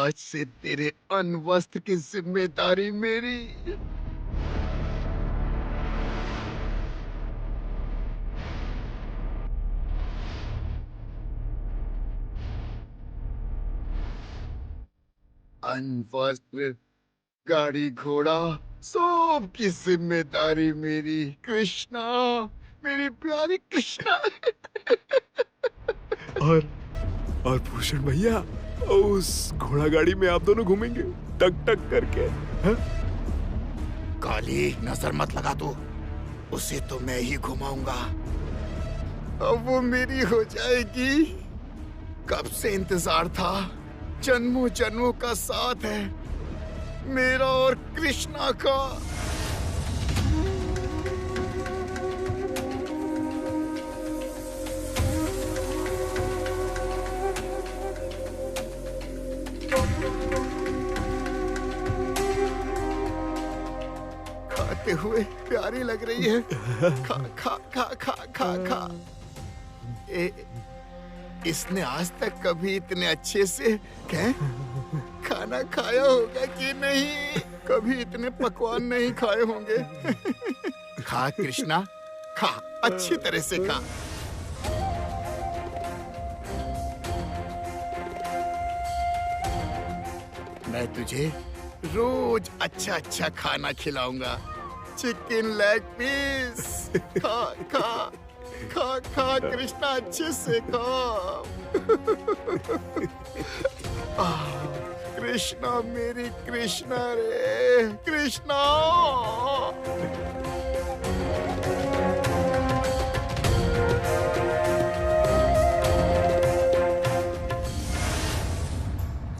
आज से तेरे अनवस्त्र की जिम्मेदारी मेरी। अनवस्त्र, गाड़ी घोड़ा, सब की जिम्मेदारी मेरी। कृष्णा, मेरी प्यारी कृष्णा। और और भूषण भैया, उस घोड़ा गाड़ी में आप दोनों घूमेंगे टक टक करके, हाँ? काली, नजर मत लगा तू, उसे तो मैं ही घुमाऊंगा। अब वो मेरी हो जाएगी। कब से इंतजार था, जन्मों जन्मों का साथ है मेरा और कृष्णा का। खाते हुए प्यारी लग रही है। खा खा खा खा खा खा। इसने आज तक कभी इतने अच्छे से खाना खाया होगा कि नहीं? कभी इतने पकवान नहीं खाए होंगे। खा कृष्णा, खा, अच्छी तरह से खा। मैं तुझे रोज अच्छा अच्छा खाना खिलाऊंगा। चिकन लेग पीस, खा खा खा खा कृष्णा, अच्छे से खा। कृष्णा, मेरी कृष्णा रे, कृष्णा।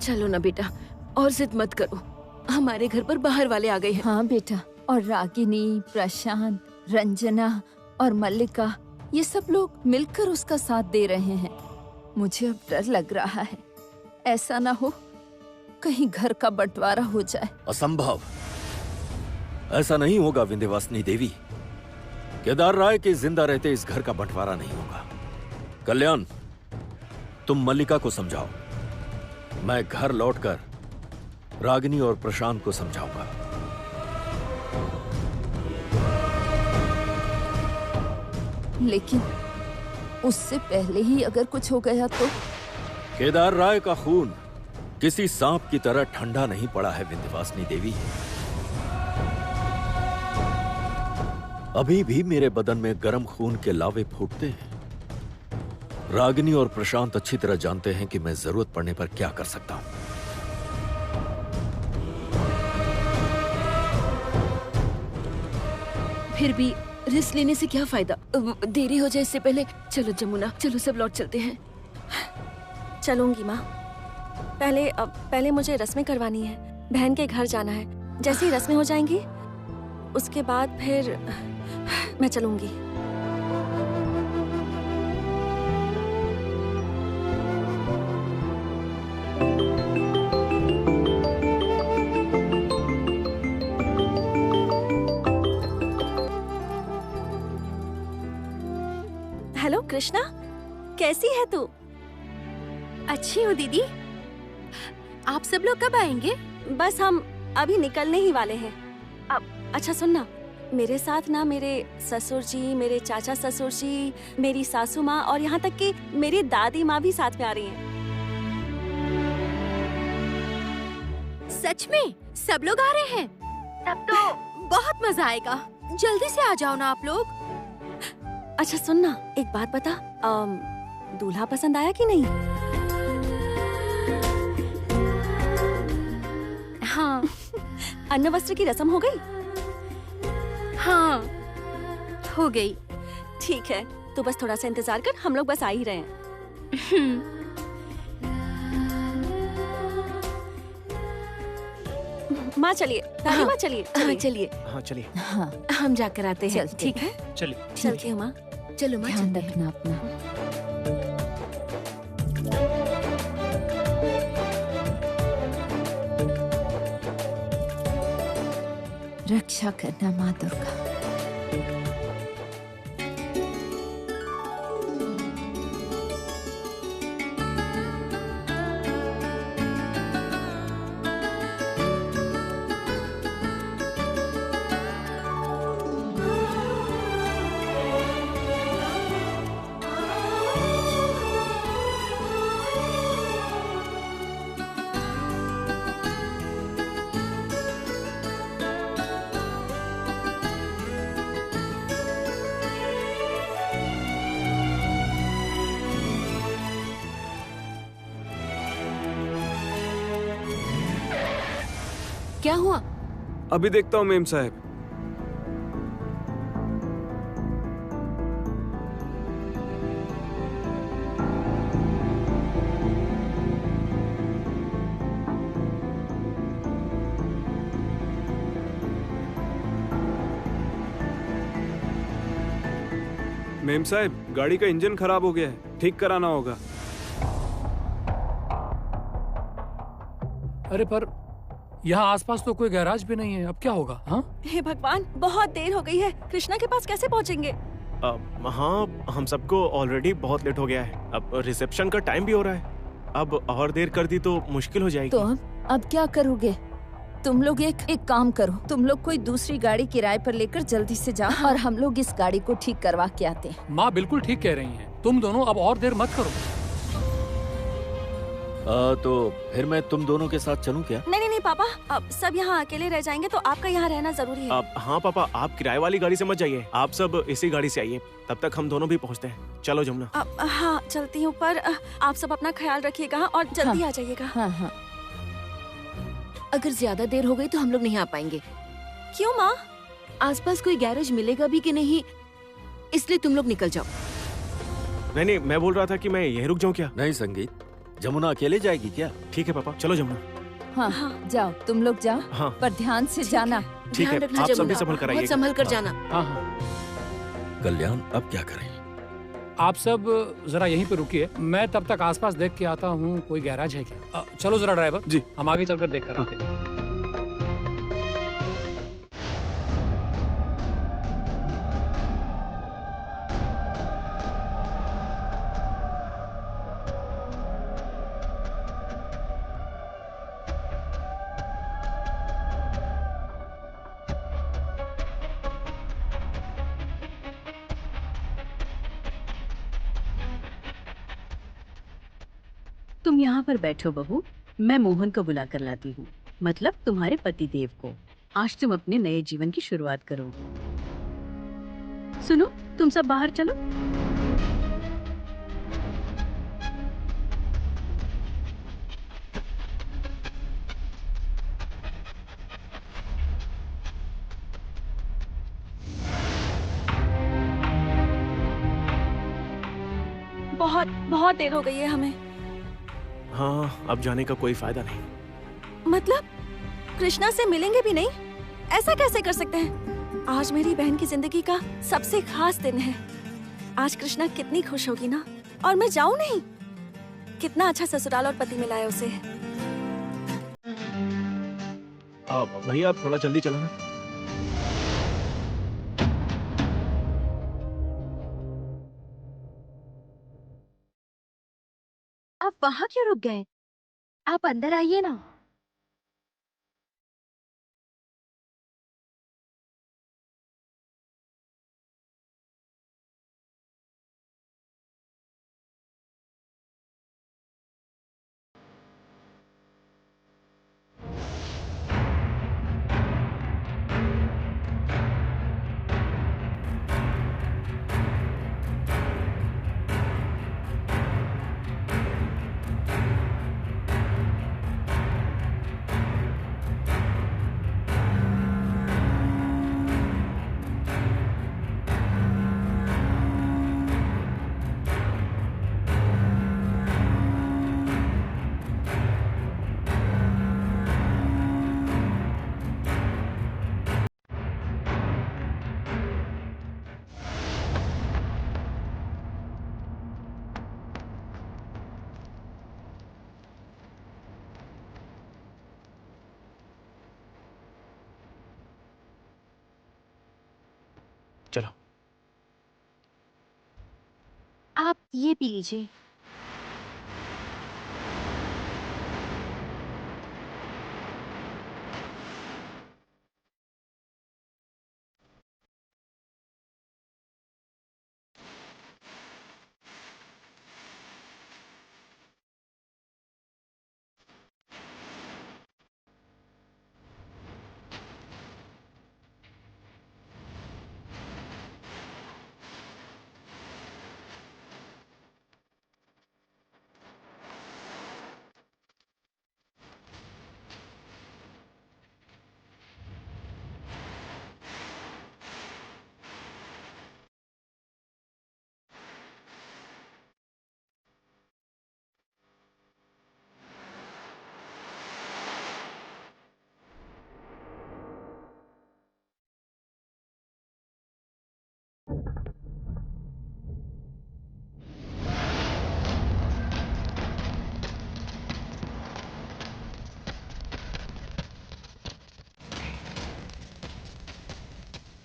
चलो ना बेटा, और जिद मत करो, हमारे घर पर बाहर वाले आ गए हैं। हाँ बेटा, और रागिनी, प्रशांत, रंजना और मल्लिका, ये सब लोग मिलकर उसका साथ दे रहे हैं। मुझे अब डर लग रहा है, ऐसा ना हो कहीं घर का बंटवारा हो जाए। असंभव, ऐसा नहीं होगा विंध्यवासिनी देवी। केदार राय के जिंदा रहते इस घर का बंटवारा नहीं होगा। कल्याण, तुम मल्लिका को समझाओ, मैं घर लौटकर रागिनी और प्रशांत को समझाऊंगा। लेकिन उससे पहले ही अगर कुछ हो गया तो? केदार राय का खून किसी सांप की तरह ठंडा नहीं पड़ा है विंध्यवासिनी देवी। अभी भी मेरे बदन में गर्म खून के लावे फूटते हैं। रागिनी और प्रशांत अच्छी तरह जानते हैं कि मैं जरूरत पड़ने पर क्या कर सकता हूं। फिर भी रिस्क लेने से क्या फायदा? देरी हो जाए इससे पहले। चलो जमुना, चलो सब लौट चलते हैं। चलूंगी माँ। पहले मुझे रस्में करवानी है, बहन के घर जाना है। जैसे ही रस्में हो जाएंगी उसके बाद फिर मैं चलूंगी। हेलो कृष्णा, कैसी है तू? अच्छी हूँ दीदी। आप सब लोग कब आएंगे? बस हम अभी निकलने ही वाले हैं। अब अच्छा सुनना, मेरे साथ ना मेरे ससुर जी, मेरे चाचा ससुर जी, मेरी सासू माँ और यहाँ तक कि मेरी दादी माँ भी साथ में आ रही हैं। सच में सब लोग आ रहे हैं? तब तो बहुत मजा आएगा। जल्दी से आ जाओ ना आप लोग। अच्छा सुनना, एक बात बता, दूल्हा पसंद आया कि नहीं? हाँ। अन्न वस्त्र की रस्म हो गई? हाँ, हो गई। ठीक है, तो बस थोड़ा सा इंतजार कर, हम लोग बस आ ही रहे हैं। माँ चलिए, दादी माँ चलिए। चलिए। हाँ चलिए। हाँ, हम जाकर आते हैं। चलते ठीक है, चलिए। चलती हूँ माँ। चलो माँ, ध्यान चलते हैं। रखना अपना। रक्षा करना माँ दुर्गा। क्या हुआ? अभी देखता हूँ मेम साहब। मेम साहब, गाड़ी का इंजन खराब हो गया है, ठीक कराना होगा। अरे पर यहाँ आसपास तो कोई गैराज भी नहीं है, अब क्या होगा? हाँ, हे भगवान, बहुत देर हो गई है। कृष्णा के पास कैसे पहुँचेंगे? हाँ, हम सबको ऑलरेडी बहुत लेट हो गया है। अब रिसेप्शन का टाइम भी हो रहा है। अब और देर कर दी तो मुश्किल हो जाएगी। तो अब क्या करोगे? तुम लोग एक काम करो, तुम लोग कोई दूसरी गाड़ी किराए पर लेकर जल्दी से जाओ और हम लोग इस गाड़ी को ठीक करवा के आते हैं। माँ बिल्कुल ठीक कह रही हैं। तुम दोनों अब और देर मत करो। तो फिर मैं तुम दोनों के साथ चलूं क्या? नहीं नहीं नहीं पापा, अब सब यहाँ अकेले रह जाएंगे तो आपका यहाँ रहना जरूरी है। हाँ पापा, आप किराए वाली गाड़ी से मत जाइए, आप सब इसी गाड़ी से आइए, तब तक हम दोनों भी पहुँचते हैं। चलो जमुना। हाँ चलती हूँ, पर आप सब अपना ख्याल रखिएगा और जल्दी आ जाइएगा। हाँ हाँ। अगर ज्यादा देर हो गई तो हम लोग नहीं आ पाएंगे। क्यों माँ? आसपास कोई गैरेज मिलेगा भी कि नहीं, इसलिए तुम लोग निकल जाओ। नहीं, मैं बोल रहा था कि मैं यहीं रुक जाऊँ क्या? नहीं संगीत, जमुना अकेले जाएगी क्या? ठीक है पापा, चलो जमुना। हाँ, जाओ, तुम लोग जाओ। हाँ। पर ध्यान से जाना। ठीक है, ध्यान रखना आप सब भी जमुना, संभल कर बहुत आइएगा। संभल कर जाना। हाँ हाँ। कल्याण, अब क्या करें? आप सब जरा यहीं पे रुकिए, मैं तब तक आसपास देख के आता हूँ कोई गैराज है क्या। चलो जरा ड्राइवर जी। हम आगे चलकर देख कर आते हैं। तुम यहाँ पर बैठो बहू, मैं मोहन को बुला कर लाती हूँ, मतलब तुम्हारे पति देव को। आज तुम अपने नए जीवन की शुरुआत करो। सुनो, तुम सब बाहर चलो। बहुत बहुत देर हो गई है हमें। हाँ, अब जाने का कोई फायदा नहीं। मतलब कृष्णा से मिलेंगे भी नहीं? ऐसा कैसे कर सकते हैं? आज मेरी बहन की जिंदगी का सबसे खास दिन है। आज कृष्णा कितनी खुश होगी ना। और मैं जाऊं नहीं? कितना अच्छा ससुराल और पति मिला है उसे। भैया आप थोड़ा जल्दी चलो ना। आप वहाँ क्यों रुक गए? आप अंदर आइए ना। चलो। आप ये पी लीजिए।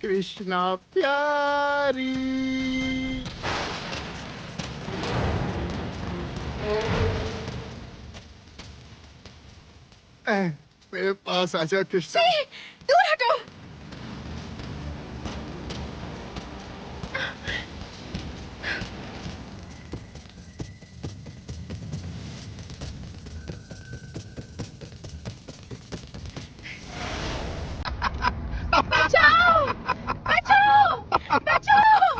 कृष्णा प्यारी। मेरे पास आजा कृष्णा। दूर हटो। बचाओ! बचाओ! बचाओ!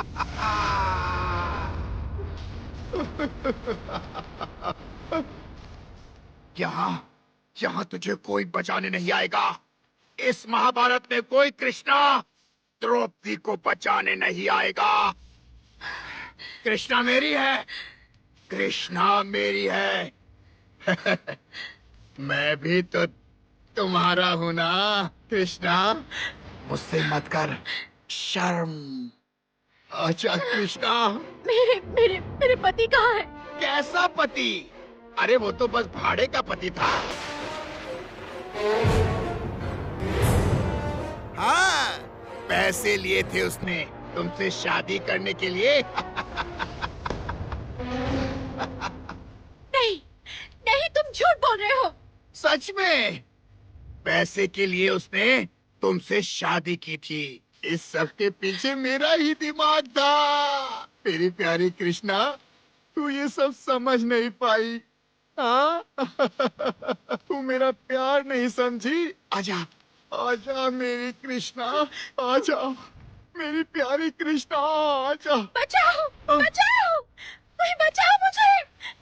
यहाँ तुझे कोई बचाने नहीं आएगा। इस महाभारत में कोई कृष्णा द्रौपदी को बचाने नहीं आएगा। कृष्णा मेरी है, कृष्णा मेरी है। मैं भी तो तुम्हारा हूं ना कृष्णा। मुझसे मत कर शर्म। अच्छा कृष्णा। मेरे पति कहाँ है? कैसा पति? अरे वो तो बस भाड़े का पति था। हाँ, पैसे लिए थे उसने तुमसे शादी करने के लिए। नहीं, नहीं, तुम झूठ बोल रहे हो। सच में पैसे के लिए उसने तुमसे शादी की थी। इस सब के पीछे मेरा ही दिमाग था। मेरी प्यारी कृष्णा, तू ये सब समझ नहीं पाई। हाँ? तू मेरा प्यार नहीं समझी। आजा, आजा मेरी कृष्णा, आजा मेरी प्यारी कृष्णा, आजा। बचाओ! बचाओ! कोई बचाओ मुझे!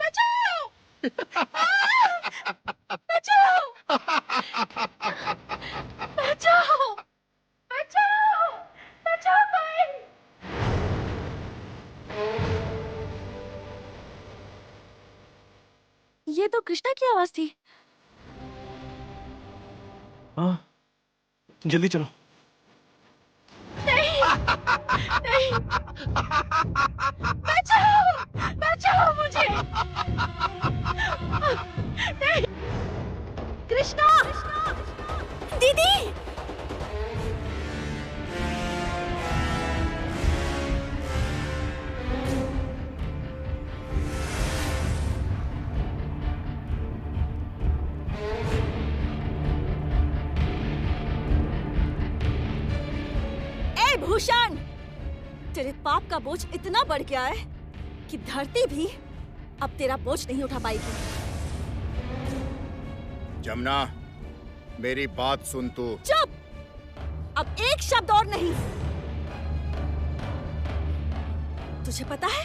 बचाओ! बचाओ! बचाओ! बचाओ! बचाओ कोई! ये तो कृष्णा की आवाज थी। हाँ, जल्दी चलो। नहीं, नहीं, बचाओ! बचाओ मुझे! नहीं, कृष्णा! दीदी! भूषण, तेरे पाप का बोझ इतना बढ़ गया है कि धरती भी अब तेरा बोझ नहीं उठा पाएगी। जमुना, मेरी बात सुन तू। चुप! अब एक शब्द और नहीं। तुझे पता है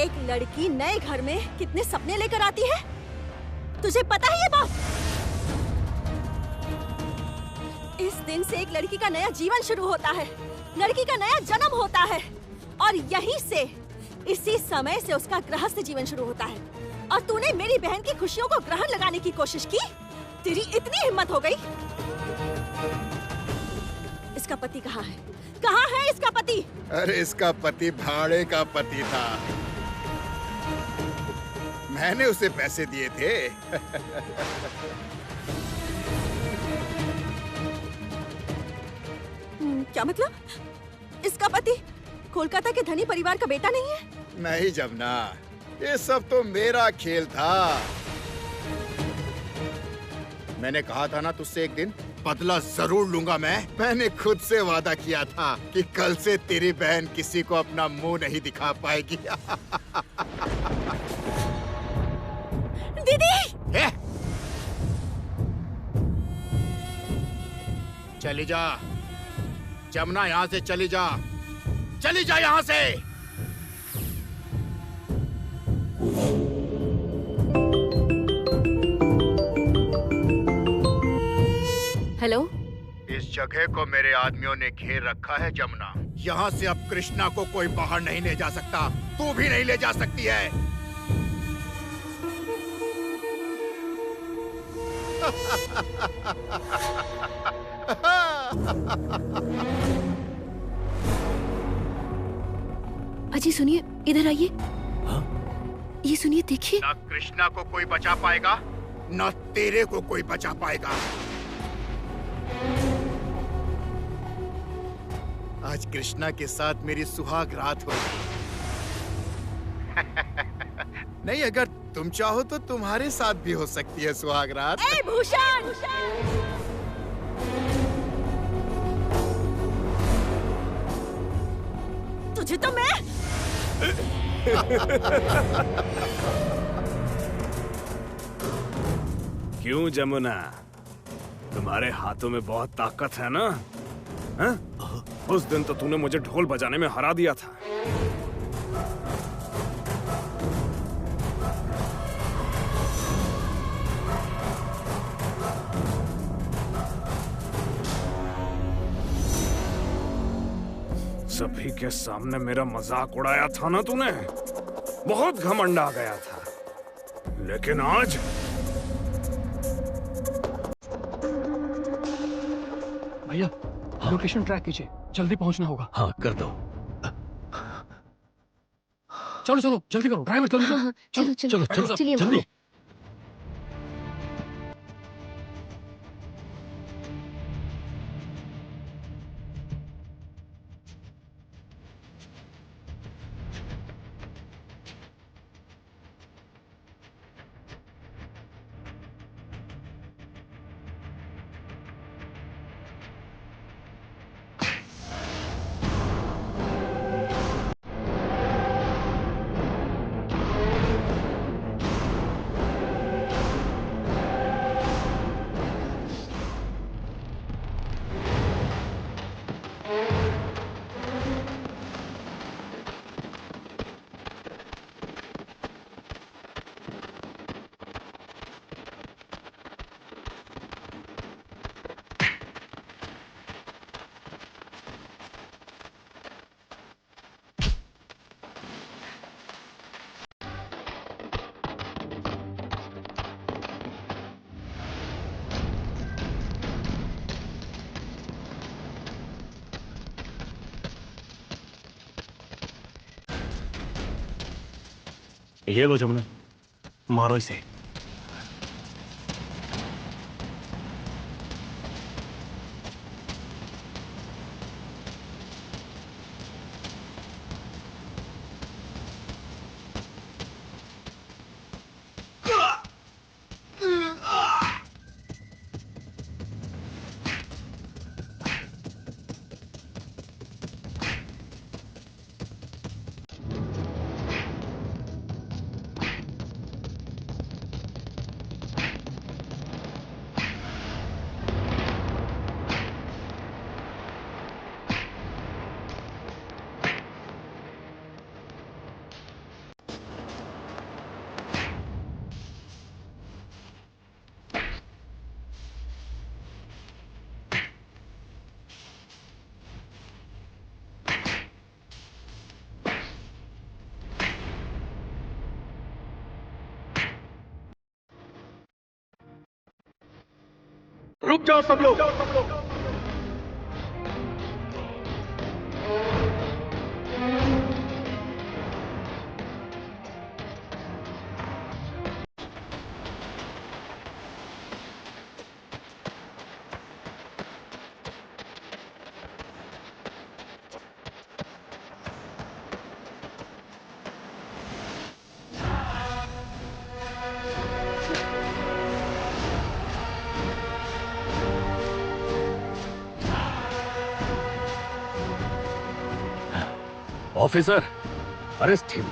एक लड़की नए घर में कितने सपने लेकर आती है? तुझे पता है ये बात? इस दिन से एक लड़की का नया जीवन शुरू होता है, लड़की का नया जन्म होता है, और यहीं से, इसी समय से उसका गृहस्थ जीवन शुरू होता है। और तूने मेरी बहन की खुशियों को ग्रहण लगाने की कोशिश की। तेरी इतनी हिम्मत हो गई। इसका पति कहाँ है? कहाँ है इसका पति? अरे इसका पति भाड़े का पति था। मैंने उसे पैसे दिए थे। क्या मतलब? इसका पति कोलकाता के धनी परिवार का बेटा नहीं है? नहीं जमुना, ये सब तो मेरा खेल था। मैंने कहा था ना तुझसे एक दिन बदला जरूर लूंगा मैंने खुद से वादा किया था कि कल से तेरी बहन किसी को अपना मुंह नहीं दिखा पाएगी। दीदी! चली जा जमुना, यहाँ से चली जा, चली जा यहाँ से। हेलो, इस जगह को मेरे आदमियों ने घेर रखा है जमुना। यहाँ से अब कृष्णा को कोई बाहर नहीं ले जा सकता, तू भी नहीं ले जा सकती है। अजी सुनिए, इधर आइए। हाँ? ये सुनिए, देखिए। न कृष्णा को कोई बचा पाएगा, न तेरे को कोई बचा पाएगा। आज कृष्णा के साथ मेरी सुहाग रात होगी। नहीं, अगर तुम चाहो तो तुम्हारे साथ भी हो सकती है सुहाग रात। ए भूषण! तुझे तो मैं क्यों जमुना, तुम्हारे हाथों में बहुत ताकत है ना? हा? उस दिन तो तूने मुझे ढोल बजाने में हरा दिया था। सभी के सामने मेरा मजाक उड़ाया था ना तूने, बहुत घमंड आ गया था। लेकिन आज भैया लोकेशन ट्रैक कीजिए, जल्दी पहुंचना होगा। हाँ कर दो। चलो चलो जल्दी करो, ड्राइवर जल्दी करो। चलो चलो चलो चलिए जल्दी। ये लो जमुना, मारो इसे। रुक जाओ सब लोग। Officer, arrest him.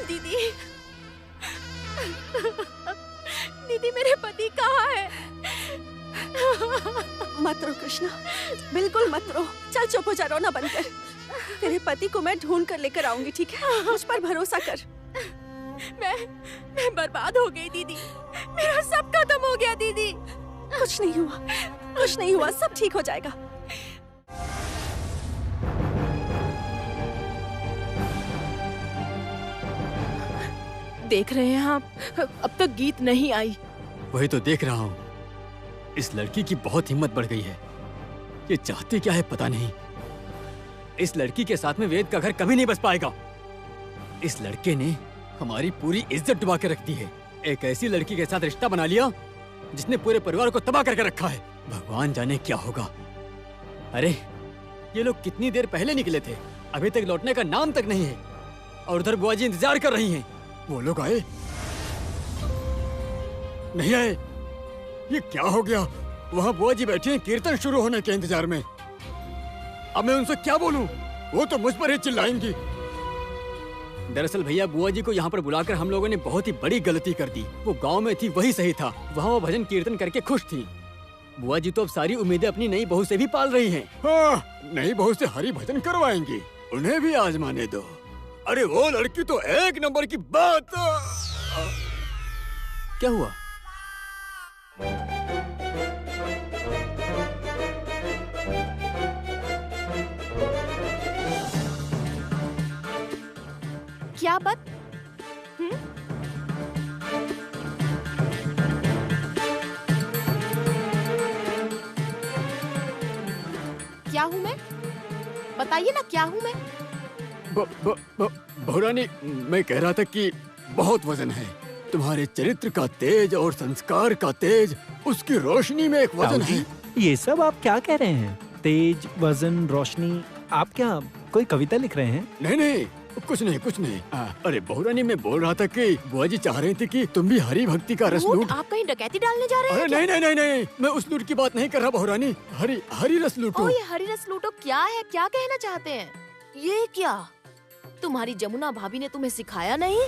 दीदी, दीदी मेरे पति कहाँ है? मत रो कृष्णा, बिल्कुल मत रो। चल चुप हो जा, रोना बंद कर। तेरे पति को मैं ढूंढ कर लेकर आऊंगी, ठीक है? मुझ पर भरोसा कर। मैं बर्बाद हो गई दीदी, मेरा सब खत्म हो गया दीदी। कुछ नहीं हुआ, कुछ नहीं हुआ, सब ठीक हो जाएगा। देख रहे हैं आप, अब तक गीत नहीं आई। वही तो देख रहा हूँ। इस लड़की की बहुत हिम्मत बढ़ गई है। ये चाहती क्या है पता नहीं। इस लड़की के साथ में वेद का घर कभी नहीं बस पाएगा। इस लड़के ने हमारी पूरी इज्जत डुबा के रख दी है। एक ऐसी लड़की के साथ रिश्ता बना लिया जिसने पूरे परिवार को तबाह करके रखा है। भगवान जाने क्या होगा। अरे ये लोग कितनी देर पहले निकले थे, अभी तक लौटने का नाम तक नहीं है। और उधर बुआ जी इंतजार कर रही हैं। वो लोग आए नहीं आए, ये क्या हो गया? वहाँ बुआ जी बैठी हैं कीर्तन शुरू होने के इंतजार में। अब मैं उनसे क्या बोलूं? वो तो मुझ पर ही चिल्लाएंगी। दरअसल भैया बुआ जी को यहाँ पर बुलाकर हम लोगों ने बहुत ही बड़ी गलती कर दी। वो गांव में थी वही सही था, वहाँ वो भजन कीर्तन करके खुश थी। बुआ जी तो अब सारी उम्मीदें अपनी नई बहू से भी पाल रही हैं। हाँ, नई बहू से हरि भजन करवाएंगी, उन्हें भी आजमाने दो। अरे वो लड़की तो एक नंबर की बात। क्या हुआ? क्या बात? क्या हूँ मैं? बताइए ना, क्या हूँ मैं? बहुरानी, मैं कह रहा था कि बहुत वजन है तुम्हारे चरित्र का तेज और संस्कार का तेज, उसकी रोशनी में एक वजन है। ये सब आप क्या कह रहे हैं? तेज, वजन, रोशनी? आप क्या कोई कविता लिख रहे हैं? नहीं नहीं, कुछ नहीं कुछ नहीं। अरे बहुरानी, मैं बोल रहा था कि बुआ जी चाह रही थी कि तुम भी हरी भक्ति का रस लूट। आप कहीं डकैती डालने जा रहे हैं? अरे नहीं नहीं नहीं नहीं, मैं उस लूट की बात नहीं कर रहा बहुरानी। हरी हरी रस लूटो। ये हरी रस लूटो क्या है? क्या कहना चाहते हैं? ये क्या तुम्हारी जमुना भाभी ने तुम्हें सिखाया नहीं?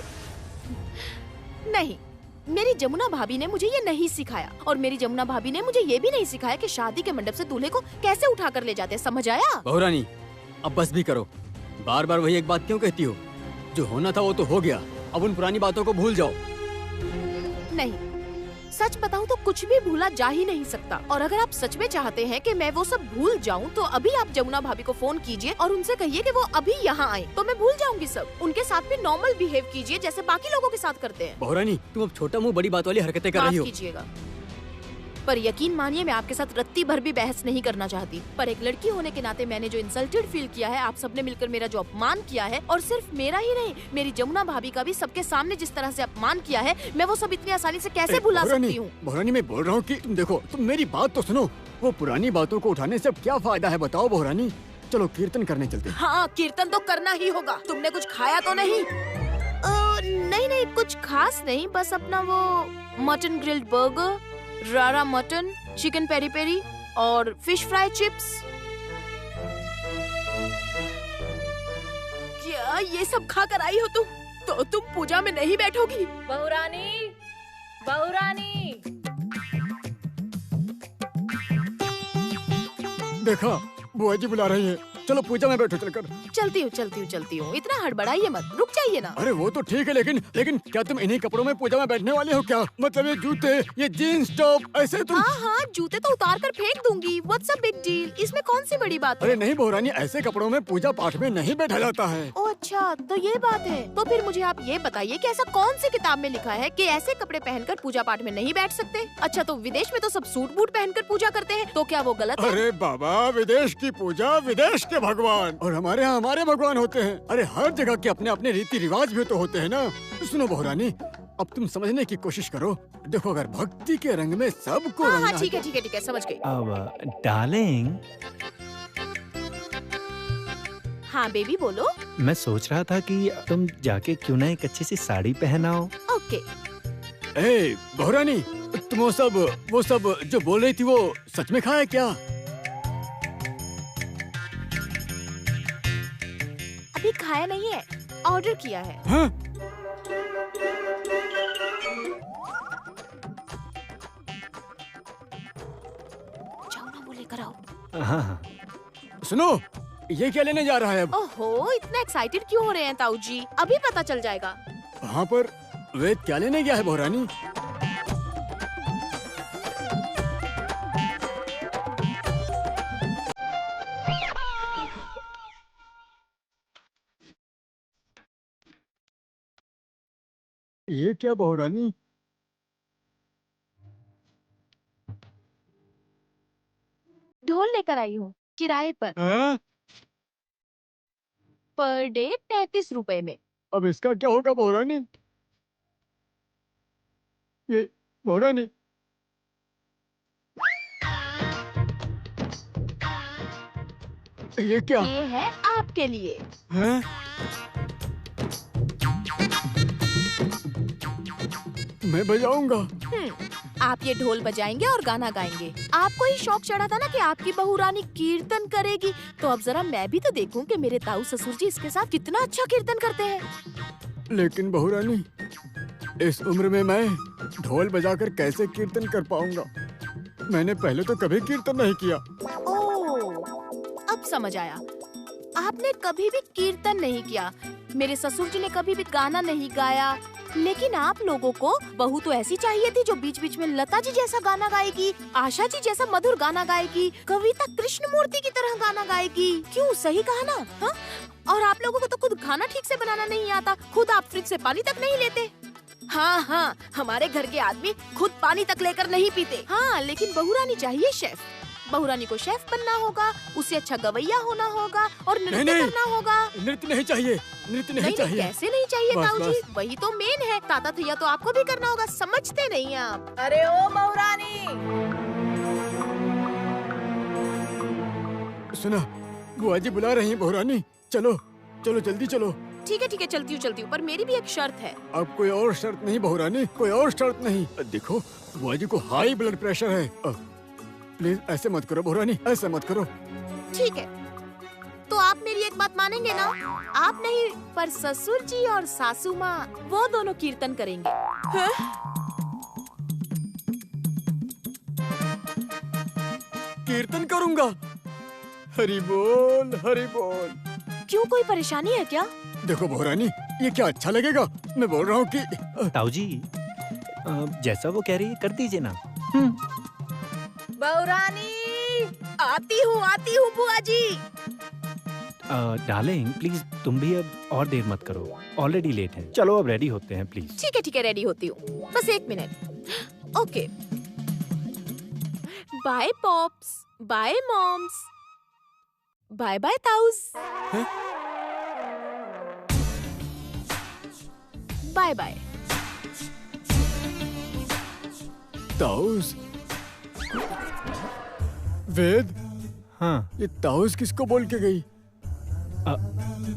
नहीं, मेरी जमुना भाभी ने मुझे ये नहीं सिखाया। और मेरी जमुना भाभी ने मुझे ये भी नहीं सिखाया कि शादी के मंडप से दूल्हे को कैसे उठा कर ले जाते हैं। समझ आया? बहुरानी, अब बस भी करो। बार बार वही एक बात क्यों कहती हो? जो होना था वो तो हो गया, अब उन पुरानी बातों को भूल जाओ। नहीं, सच बताऊं तो कुछ भी भूला जा ही नहीं सकता। और अगर आप सच में चाहते हैं कि मैं वो सब भूल जाऊं तो अभी आप जमुना भाभी को फोन कीजिए और उनसे कहिए कि वो अभी यहाँ आए, तो मैं भूल जाऊंगी सब। उनके साथ भी नॉर्मल बिहेव कीजिए जैसे बाकी लोगों के साथ करते हैं। बहुरानी, तुम अब छोटा मुंह बड़ी बात वाली हरकतें कर रही हो। माफ कीजिएगा, पर यकीन मानिए मैं आपके साथ रत्ती भर भी बहस नहीं करना चाहती। पर एक लड़की होने के नाते मैंने जो इंसल्टेड फील किया है, आप सबने मिलकर मेरा जो अपमान किया है, और सिर्फ मेरा ही नहीं, मेरी जमुना भाभी का भी सबके सामने जिस तरह से अपमान किया है, मैं वो सब इतनी आसानी से कैसे भुला सकती हूँ? बहुरानी, मैं बोल रहा हूँ कि तुम देखो, तुम मेरी बात तो सुनो। वो पुरानी बातों को उठाने से अब क्या फायदा है बताओ बहुरानी? चलो कीर्तन करने चलते हैं। हाँ, कीर्तन तो करना ही होगा। तुमने कुछ खाया तो नहीं? नहीं नहीं, कुछ खास नहीं, बस अपना वो मटन ग्रिल्ड बर्गर, रारा मटन, चिकन पेरी पेरी और फिश फ्राई चिप्स। क्या ये सब खा कर आई हो तुम? तो तुम पूजा में नहीं बैठोगी? बहुरानी, बहुरानी। देखा, बुआ जी बुला रही है। चलो पूजा में बैठो चलकर। चलती हूँ। इतना हड़बड़ाइए मत, रुक जाइए ना। अरे वो तो ठीक है, लेकिन क्या तुम इन्हीं कपड़ों में पूजा में बैठने वाले हो क्या? मतलब ये जूते, ये जीन्स टॉप, ऐसे तुम? हाँ, जूते तो उतार कर फेंक दूंगी। What's a big deal? इसमें कौन सी बड़ी बात है? अरे नहीं बहुरानी, ऐसे कपड़ों में पूजा पाठ में नहीं बैठा जाता है। ओह अच्छा, तो ये बात है। तो फिर मुझे आप ये बताइए कि ऐसा कौन सी किताब में लिखा है कि ऐसे कपड़े पहनकर पूजा पाठ में नहीं बैठ सकते? अच्छा, तो विदेश में तो सब सूट बूट पहनकर पूजा करते हैं, तो क्या वो गलत है? अरे बाबा, विदेश की पूजा विदेश के भगवान, और हमारे यहाँ हमारे भगवान होते हैं। अरे हर जगह के अपने अपने रीति रिवाज भी तो होते हैं ना। सुनो बहुरानी, अब तुम समझने की कोशिश करो। देखो, अगर भक्ति के रंग में सबको हाँ, ठीक है, समझ गई। अब डार्लिंग, हाँ बेबी बोलो। मैं सोच रहा था कि तुम जाके क्यों ना एक अच्छी सी साड़ी पहनाओ। ओके। ए बहुरानी, तुम वो सब जो बोल रही थी वो सच में खाया क्या? अभी खाया नहीं है, ऑर्डर किया है। हाँ? जाओ ना, वो लेकर आओ। हाँ। सुनो, ये क्या लेने जा रहा है अब? ओहो, इतना एक्साइटेड क्यों हो रहे हैं ताऊ जी? अभी पता चल जाएगा। वहाँ पर वेद क्या लेने गया है बहुरानी? ये क्या बहुरानी? ढोल लेकर आई हूँ किराए पर। हाँ? पर डे 33 रुपए में। अब इसका क्या होगा बहुरानी? ये बहुरानी, ये क्या ये है आपके लिए। है? मैं बजाऊंगा। आप ये ढोल बजाएंगे और गाना गाएंगे। आपको ही शौक चढ़ा था ना कि आपकी बहू रानी कीर्तन करेगी, तो अब जरा मैं भी तो देखूं कि मेरे ताऊ ससुर जी इसके साथ कितना अच्छा कीर्तन करते हैं। लेकिन बहुरानी, इस उम्र में मैं ढोल बजाकर कैसे कीर्तन कर पाऊंगा? मैंने पहले तो कभी कीर्तन नहीं किया। ओह, अब समझ आया। आपने कभी भी कीर्तन नहीं किया, मेरे ससुर जी ने कभी भी गाना नहीं गाया, लेकिन आप लोगों को बहू तो ऐसी चाहिए थी जो बीच बीच में लता जी जैसा गाना गाएगी, आशा जी जैसा मधुर गाना गाएगी, कविता कृष्णमूर्ति की तरह गाना गाएगी। क्यों, सही कहा ना? हा? और आप लोगों को तो खुद खाना ठीक से बनाना नहीं आता, खुद आप फ्रिज से पानी तक नहीं लेते। हाँ, हमारे घर के आदमी खुद पानी तक लेकर नहीं पीते। हाँ, लेकिन बहू रानी चाहिए शेफ। बहू रानी को शेफ बनना होगा, उससे अच्छा गवैया होना होगा और नृत्य करना होगा। नृत्य नहीं चाहिए, नृत्य नहीं चाहिए। कैसे नहीं चाहिए बस, ताऊ जी? बस। वही तो मेन है। ताता थैया तो आपको भी करना होगा, समझते नहीं आप। अरे ओ बहू रानी, सुना, बुआ जी बुला रही हैं बहुरानी। चलो चलो जल्दी चलो। ठीक है, चलती हूँ, पर मेरी भी एक शर्त है। अब कोई और शर्त नहीं बहुरानी, कोई और शर्त नहीं। देखो, बुआ जी को हाई ब्लड प्रेशर है। प्लीज ऐसे मत करो बहुरानी, ऐसे मत करो। ठीक है, तो आप मेरी एक बात मानेंगे ना? आप नहीं, पर ससुर जी और सासू माँ वो दोनों कीर्तन करेंगे। कीर्तन करूंगा? हरि बोल, हरि बोल। क्यों, कोई परेशानी है क्या? देखो बहुरानी, ये क्या अच्छा लगेगा? मैं बोल रहा हूँ कि ताऊ जी, जैसा वो कह रही है कर दीजिए ना। बहू रानी, आती हूँ बुआ जी। डार्लिंग प्लीज तुम भी अब और देर मत करो, ऑलरेडी लेट है। चलो अब रेडी होते हैं प्लीज। ठीक है, रेडी होती हूँ, बस 1 minute. Okay, bye pops, bye moms, bye bye ताऊस, बाय बाय ताऊस। वेद, हाँ, ये ताऊस किसको बोल के गई?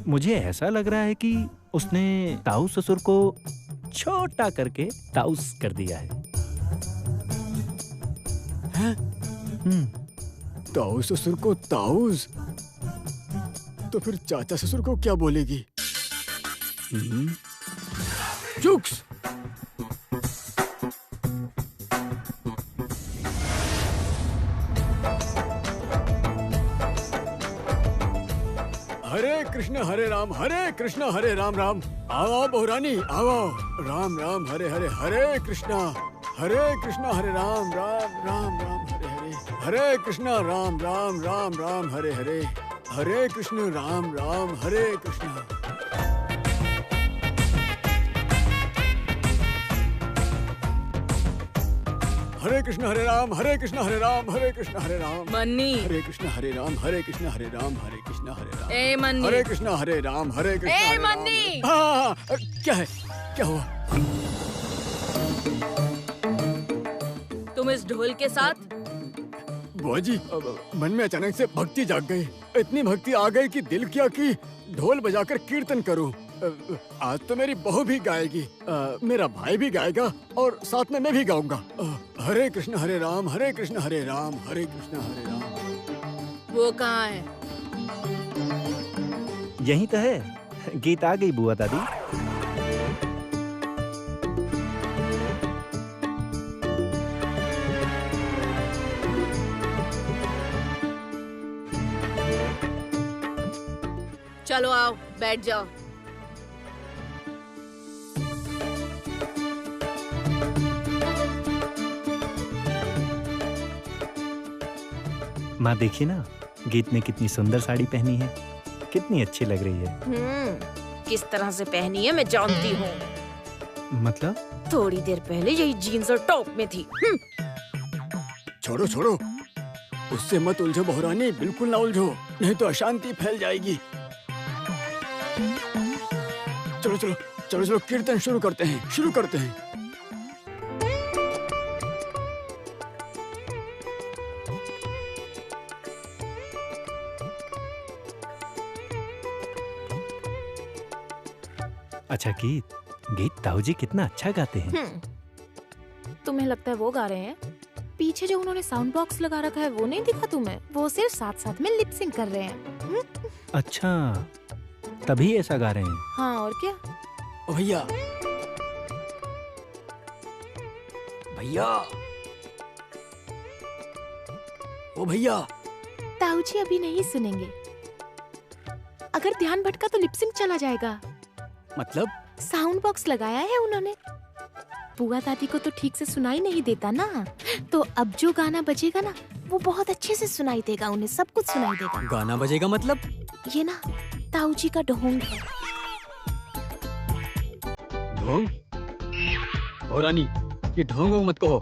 मुझे ऐसा लग रहा है कि उसने ताऊ ससुर को छोटा करके ताऊस कर दिया है। ताऊ ससुर को ताऊस, तो फिर चाचा ससुर को क्या बोलेगी? चुक्स। हरे कृष्ण हरे राम राम। आओ बहुरानी, आओ। राम राम हरे हरे, हरे कृष्णा हरे राम राम हरे हरे, हरे कृष्णा राम राम हरे हरे, हरे कृष्ण राम हरे कृष्णा। हरे कृष्ण हरे राम हरे कृष्ण हरे राम। मन्नी, हरे कृष्ण हरे राम हरे कृष्ण हरे राम, हरे कृष्ण हरे राम। ए मन्नी, हरे कृष्ण हरे राम हरे कृष्ण ए हरे राम। मन्नी। क्या है, क्या हुआ? तुम इस ढोल के साथ? बुआ जी, मन में अचानक से भक्ति जाग गई। इतनी भक्ति आ गई कि दिल किया कि ढोल बजाकर कीर्तन करूं। आज तो मेरी बहू भी गाएगी, मेरा भाई भी गाएगा और साथ में मैं भी गाऊंगा। हरे कृष्ण हरे राम हरे कृष्ण हरे राम, हरे कृष्ण हरे राम। वो कहाँ है? यही तो है। गीत आ गई बुआ दादी। चलो आओ, बैठ जाओ। माँ देखिए ना, गीत ने कितनी सुंदर साड़ी पहनी है, कितनी अच्छी लग रही है। किस तरह से पहनी है मैं जानती हूँ। मतलब? थोड़ी देर पहले यही जीन्स और टॉप में थी। छोड़ो छोड़ो, उससे मत उलझो बहुरानी, बिल्कुल ना उलझो, नहीं तो अशांति फैल जाएगी। चलो चलो चलो चलो कीर्तन शुरू करते हैं। अच्छा गीत ताऊ जी कितना अच्छा गाते हैं। तुम्हें लगता है वो गा रहे हैं? पीछे जो उन्होंने साउंड बॉक्स लगा रखा है वो नहीं दिखा तुम्हें? वो सिर्फ साथ साथ में लिप सिंक कर रहे हैं। अच्छा तभी ऐसा गा रहे हैं। हाँ और क्या। ओ भैया भैया ओ भैया। ताऊ जी अभी नहीं सुनेंगे। अगर ध्यान भटका तो लिप सिंक चला जाएगा। मतलब? साउंड बॉक्स लगाया है उन्होंने। बुआ दादी को तो ठीक से सुनाई नहीं देता ना, तो अब जो गाना बजेगा ना वो बहुत अच्छे से सुनाई देगा, उन्हें सब कुछ सुनाई देगा। गाना बजेगा मतलब? ये ना ताऊ जी का ढोंग है। ढोंग? ओ रानी, ये ढोंग मत कहो।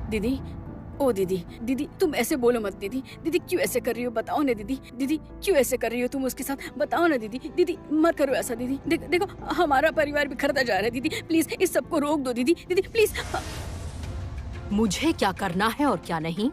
दीदी, ओ दीदी, दीदी तुम ऐसे बोलो मत दीदी। दीदी क्यों ऐसे कर रही हो बताओ ना दीदी। दीदी क्यों ऐसे कर रही हो तुम उसके साथ, बताओ ना दीदी। दीदी मत करो ऐसा दीदी। देखो हमारा परिवार बिखरता जा रहा है दीदी। प्लीज इस सबको रोक दो दीदी। दीदी प्लीज। मुझे क्या करना है और क्या नहीं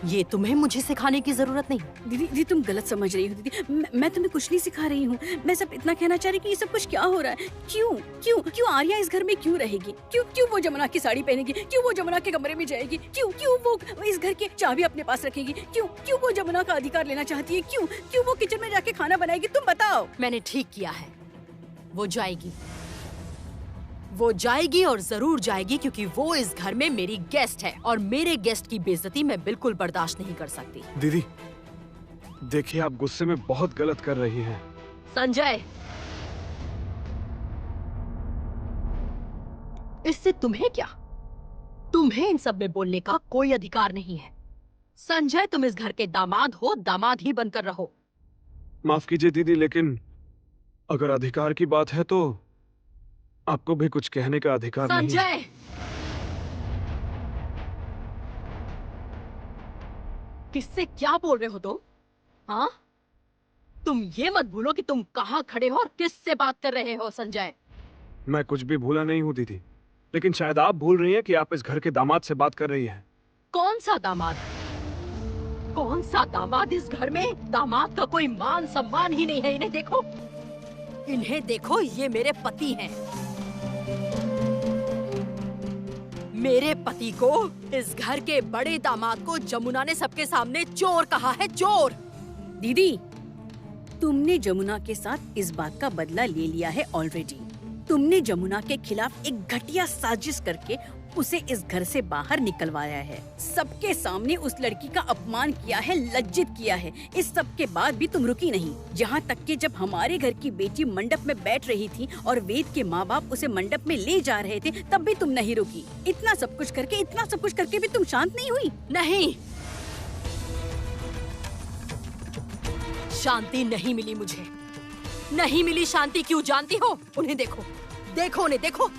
ये तुम्हें मुझे सिखाने की जरूरत नहीं। दीदी तुम गलत समझ रही हो दीदी। मैं तुम्हें कुछ नहीं सिखा रही हूँ। मैं सब इतना कहना चाह रही कि ये सब कुछ क्या हो रहा है। क्यों आर्या इस घर में क्यों रहेगी? क्यों वो जमुना की साड़ी पहनेगी? क्यों वो जमुना के कमरे में जाएगी? क्यों वो इस घर की चाबी अपने पास रखेगी? क्यों वो जमुना का अधिकार लेना चाहती है? क्यों वो किचन में जाके खाना बनाएगी? तुम बताओ। मैंने ठीक किया है, वो जाएगी और जरूर जाएगी, क्योंकि वो इस घर में मेरी गेस्ट है और मेरे गेस्ट की बेइज्जती मैं बिल्कुल बर्दाश्त नहीं कर सकती। दीदी देखिए, आप गुस्से में बहुत गलत कर रही हैं। संजय, इससे तुम्हें क्या? तुम्हें इन सब में बोलने का कोई अधिकार नहीं है। संजय, तुम इस घर के दामाद हो, दामाद ही बनकर रहो। माफ कीजिए दीदी, लेकिन अगर अधिकार की बात है तो आपको भी कुछ कहने का अधिकार नहीं है। संजय, किससे क्या बोल रहे हो तुम? हाँ, तुम ये मत भूलो कि तुम कहाँ खड़े हो और किससे बात कर रहे हो। संजय, मैं कुछ भी भूला नहीं हूँ दीदी, लेकिन शायद आप भूल रही हैं कि आप इस घर के दामाद से बात कर रही हैं। कौन सा दामाद? कौन सा दामाद इस घर में? दामाद का कोई मान सम्मान ही नहीं है। इन्हें देखो, ये मेरे पति हैं। मेरे पति को, इस घर के बड़े दामाद को जमुना ने सबके सामने चोर कहा है, चोर। दीदी, तुमने जमुना के साथ इस बात का बदला ले लिया है ऑलरेडी। तुमने जमुना के खिलाफ एक घटिया साजिश करके उसे इस घर से बाहर निकलवाया है। सबके सामने उस लड़की का अपमान किया है, लज्जित किया है। इस सब के बाद भी तुम रुकी नहीं। यहाँ तक कि जब हमारे घर की बेटी मंडप में बैठ रही थी और वेद के माँ बाप उसे मंडप में ले जा रहे थे, तब भी तुम नहीं रुकी। इतना सब कुछ करके भी तुम शांत नहीं हुई? नहीं, शांति नहीं मिली मुझे, नहीं मिली शांति। क्यों जानती हो? उन्हें देखो, उन्हें देखो।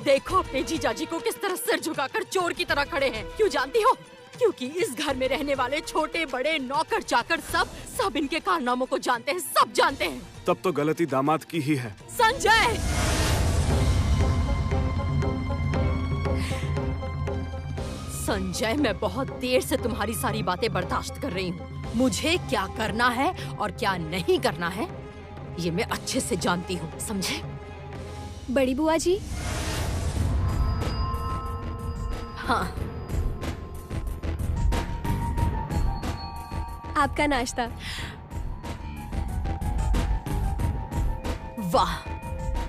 देखो अपने जीजाजी को किस तरह सिर झुकाकर चोर की तरह खड़े हैं। क्यों जानती हो? क्योंकि इस घर में रहने वाले छोटे बड़े नौकर चाकर सब इनके कारनामों को जानते हैं, सब जानते हैं। तब तो गलती दामाद की ही है। संजय, मैं बहुत देर से तुम्हारी सारी बातें बर्दाश्त कर रही हूँ। मुझे क्या करना है और क्या नहीं करना है ये मैं अच्छे से जानती हूँ, समझे? बड़ी बुआ जी। हाँ, आपका नाश्ता। वाह,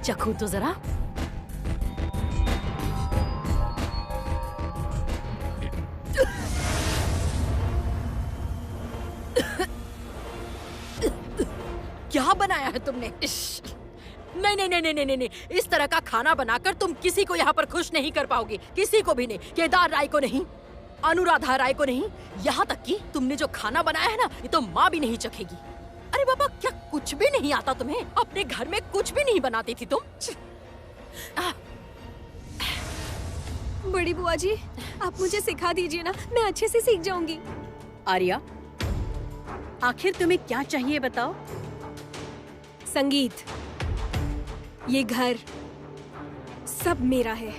चखूं तो जरा। क्या बनाया है तुमने? नहीं नहीं नहीं नहीं नहीं नहीं, इस तरह का खाना बनाकर तुम किसी को यहाँ पर खुश नहीं कर पाओगी, किसी को भी नहीं। केदार राय को नहीं, अनुराधा राय को नहीं, यहाँ तक कि तुमने जो खाना बनाया है ना, ये तो माँ भी नहीं चखेगी। अरे बाबा, क्या कुछ भी नहीं आता तुम्हें? अपने घर में कुछ भी नहीं बनाती थी तुम? बड़ी बुआ जी, आप मुझे सिखा दीजिए ना, मैं अच्छे से सीख जाऊंगी। आर्या, आखिर तुम्हें क्या चाहिए बताओ? संगीत, ये घर सब मेरा है,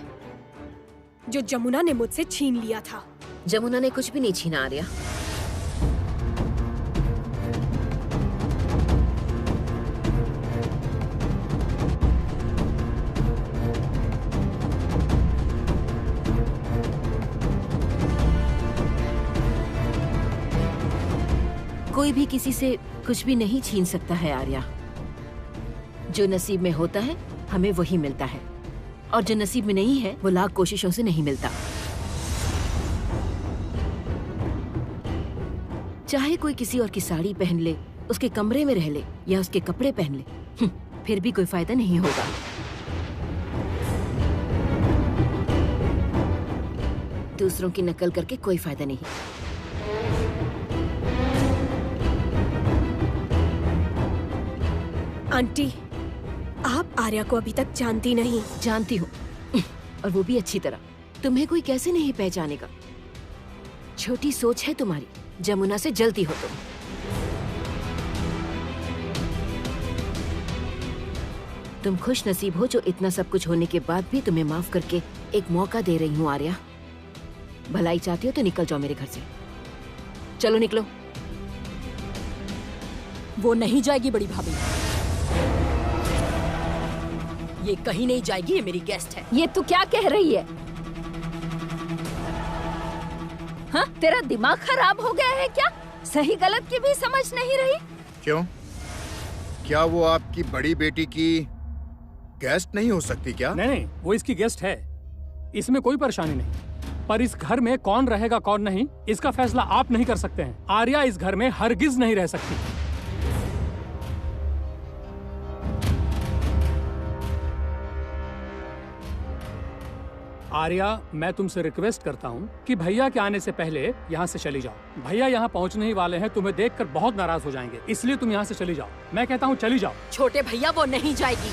जो जमुना ने मुझसे छीन लिया था। जमुना ने कुछ भी नहीं छीना आर्या। कोई भी किसी से कुछ भी नहीं छीन सकता है आर्या। जो नसीब में होता है हमें वही मिलता है, और जो नसीब में नहीं है वो लाख कोशिशों से नहीं मिलता। चाहे कोई किसी और की साड़ी पहन ले, उसके कमरे में रह ले या उसके कपड़े पहन ले, फिर भी कोई फायदा नहीं होगा। दूसरों की नकल करके कोई फायदा नहीं। आंटी, आप आर्या को अभी तक जानती नहीं। जानती हूँ, और वो भी अच्छी तरह। तुम्हें कोई कैसे नहीं पहचानेगा? छोटी सोच है तुम्हारी, जमुना से जलती हो तुम। तुम खुश नसीब हो जो इतना सब कुछ होने के बाद भी तुम्हें माफ करके एक मौका दे रही हूँ आर्या। भलाई चाहती हो तो निकल जाओ मेरे घर से। चलो निकलो। वो नहीं जाएगी बड़ी भाभी, ये कहीं नहीं जाएगी, ये मेरी गेस्ट है। ये तू क्या कह रही है? हाँ, तेरा दिमाग खराब हो गया है क्या? सही गलत की भी समझ नहीं रही? क्यों? क्या वो आपकी बड़ी बेटी की गेस्ट नहीं हो सकती क्या? नहीं नहीं, वो इसकी गेस्ट है, इसमें कोई परेशानी नहीं। पर इस घर में कौन रहेगा कौन नहीं, इसका फैसला आप नहीं कर सकते हैं। आर्या इस घर में हरगिज नहीं रह सकती। आर्या, मैं तुमसे रिक्वेस्ट करता हूँ कि भैया के आने से पहले यहाँ से चली जाओ। भैया यहाँ पहुँचने ही वाले हैं, तुम्हें देखकर बहुत नाराज हो जाएंगे, इसलिए तुम यहाँ से चली जाओ। मैं कहता हूँ चली जाओ। छोटे भैया, वो नहीं जाएगी।